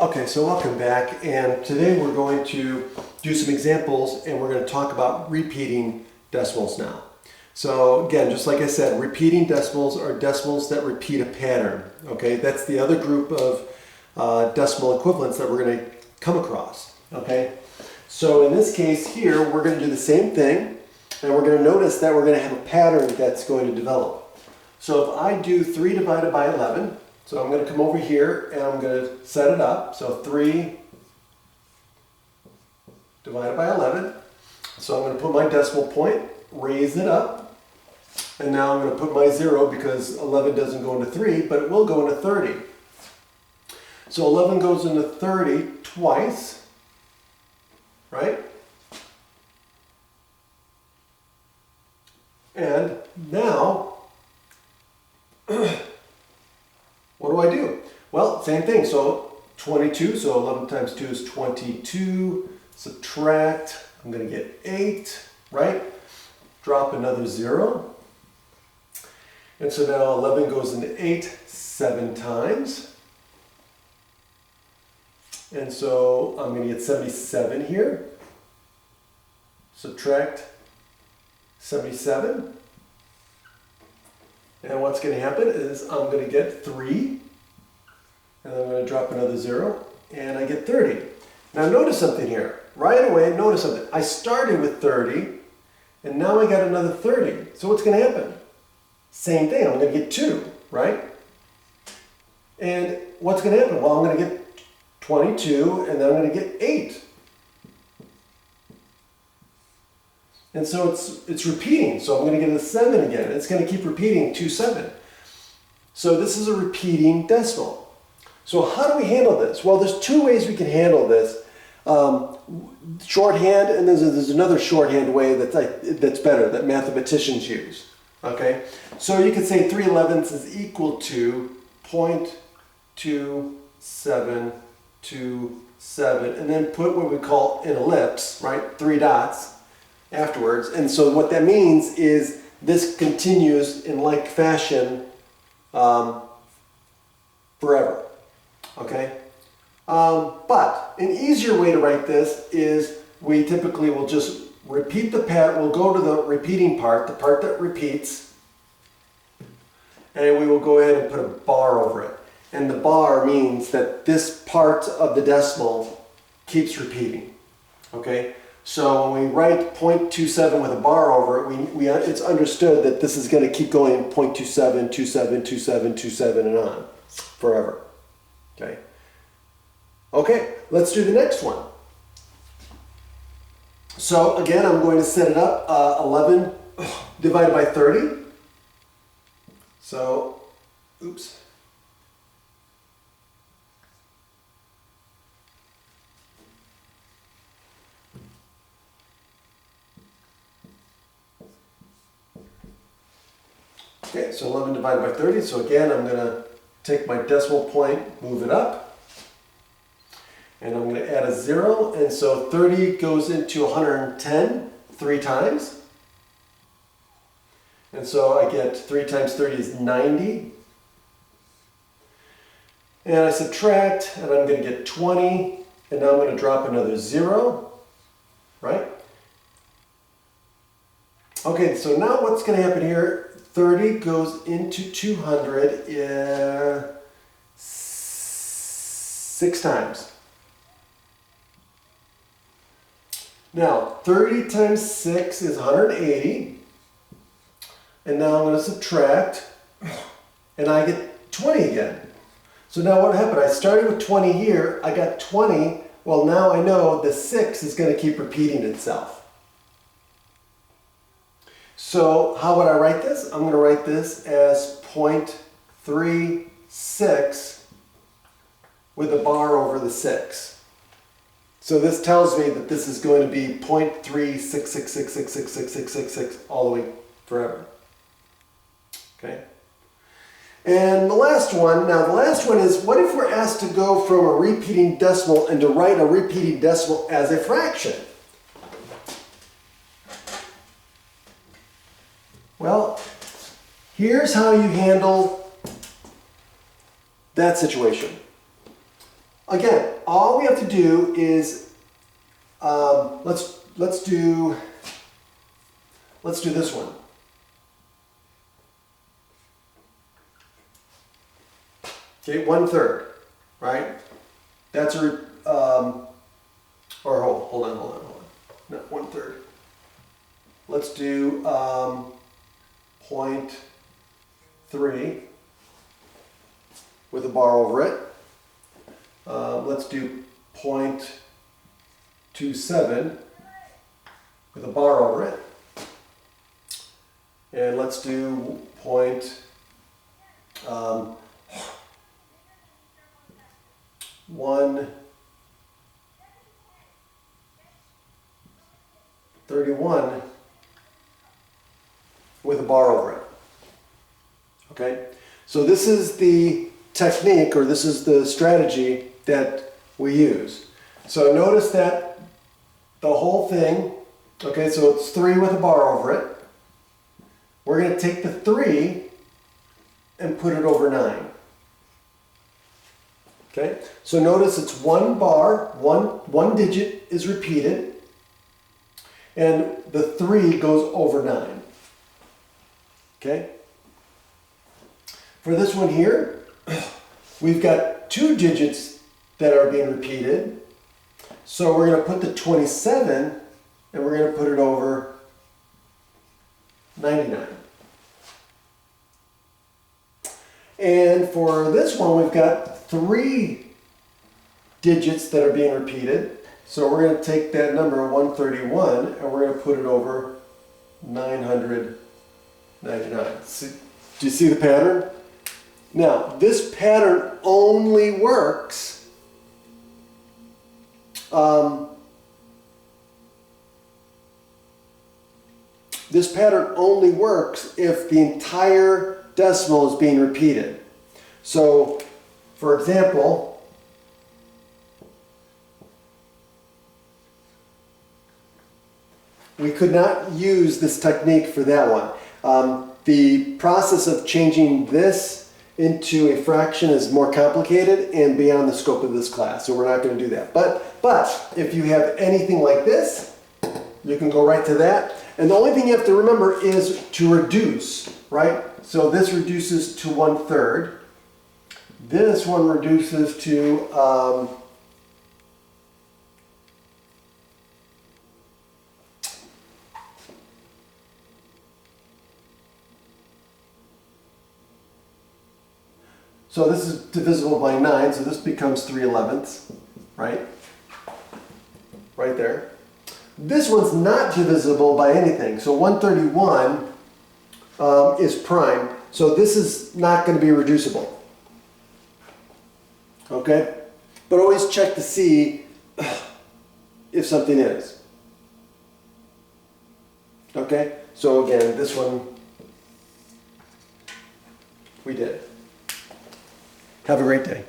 Okay, so welcome back, and today we're going to do some examples and we're going to talk about repeating decimals now. So again, just like I said, repeating decimals are decimals that repeat a pattern. Okay, that's the other group of decimal equivalents that we're going to come across. Okay, so in this case here, we're going to do the same thing, and we're going to notice that we're going to have a pattern that's going to develop. So if I do 3 divided by 11, so I'm going to come over here and I'm going to set it up. So 3 divided by 11. So I'm going to put my decimal point, raise it up, and now I'm going to put my 0 because 11 doesn't go into 3, but it will go into 30. So 11 goes into 30 twice, right? And now, what do I do? Well, same thing. So 22, so 11 times 2 is 22. Subtract, I'm going to get 8, right? Drop another 0. And so now 11 goes into 8 7 times. And so I'm going to get 77 here. Subtract 77. And what's going to happen is I'm going to get 3, and I'm going to drop another 0, and I get 30. Now notice something here. Right away, notice something. I started with 30, and now I got another 30. So what's going to happen? Same thing. I'm going to get 2, right? And what's going to happen? Well, I'm going to get 22, and then I'm going to get 8. And so it's repeating. So I'm going to get a 7 again. It's going to keep repeating 2, 7. So this is a repeating decimal. So how do we handle this? Well, there's 2 ways we can handle this. Shorthand, and there's another shorthand way that's better, that mathematicians use. Okay? So you could say 3/11 is equal to 0.2727, and then put what we call an ellipse, right? 3 dots afterwards. And so what that means is this continues in like fashion forever. Okay? But an easier way to write this is we typically will just repeat the pattern. We'll go to the repeating part, the part that repeats, and we will go ahead and put a bar over it. And the bar means that this part of the decimal keeps repeating. Okay? So when we write 0.27 with a bar over it, it's understood that this is going to keep going 0.27, 27, 27, 27, and on forever. Okay? Okay, let's do the next one. So again, I'm going to set it up, 11 divided by 30. So, oops. Okay, so 11 divided by 30. So again, I'm going to take my decimal point, move it up. And I'm going to add a 0, and so 30 goes into 110 3 times. And so I get 3 times 30 is 90. And I subtract, and I'm going to get 20, and now I'm going to drop another 0, right? Okay, so now what's going to happen here? 30 goes into 200 6 times. Now, 30 times 6 is 180. And now I'm going to subtract, and I get 20 again. So now what happened? I started with 20 here. I got 20. Well, now I know the 6 is going to keep repeating itself. So how would I write this? I'm going to write this as 0.36 with a bar over the 6. So this tells me that this is going to be 0.366666666 all the way forever. Okay? And the last one, now the last one is, what if we're asked to go from a repeating decimal and to write a repeating decimal as a fraction? Well, here's how you handle that situation. Again, all we have to do is let's do this one. Okay, 1/3, right? That's a or hold on. Not 1/3. Let's do 0.3 with a bar over it. Let's do 0.27 with a bar over it. And let's do 1/31 with a bar over it. Okay, so this is the technique, or this is the strategy that we use. So notice that the whole thing, okay, so it's 3 with a bar over it. We're going to take the 3 and put it over 9. Okay, so notice it's 1 bar, one digit is repeated, and the 3 goes over 9. Okay, for this one here, we've got 2 digits that are being repeated. So we're going to put the 27 and we're going to put it over 99. And for this one, we've got 3 digits that are being repeated. So we're going to take that number 131 and we're going to put it over 999. Do you see the pattern? Now, this pattern only works if the entire decimal is being repeated. So, for example, we could not use this technique for that one. The process of changing this into a fraction is more complicated and beyond the scope of this class, so we're not going to do that. But if you have anything like this, you can go right to that. And the only thing you have to remember is to reduce, right? So this reduces to 1/3. This one reduces to so this is divisible by 9, so this becomes 3/11, right? Right there. This one's not divisible by anything, so 131 is prime, so this is not going to be reducible. Okay? But always check to see if something is. Okay? So again, this one we did. Have a great day.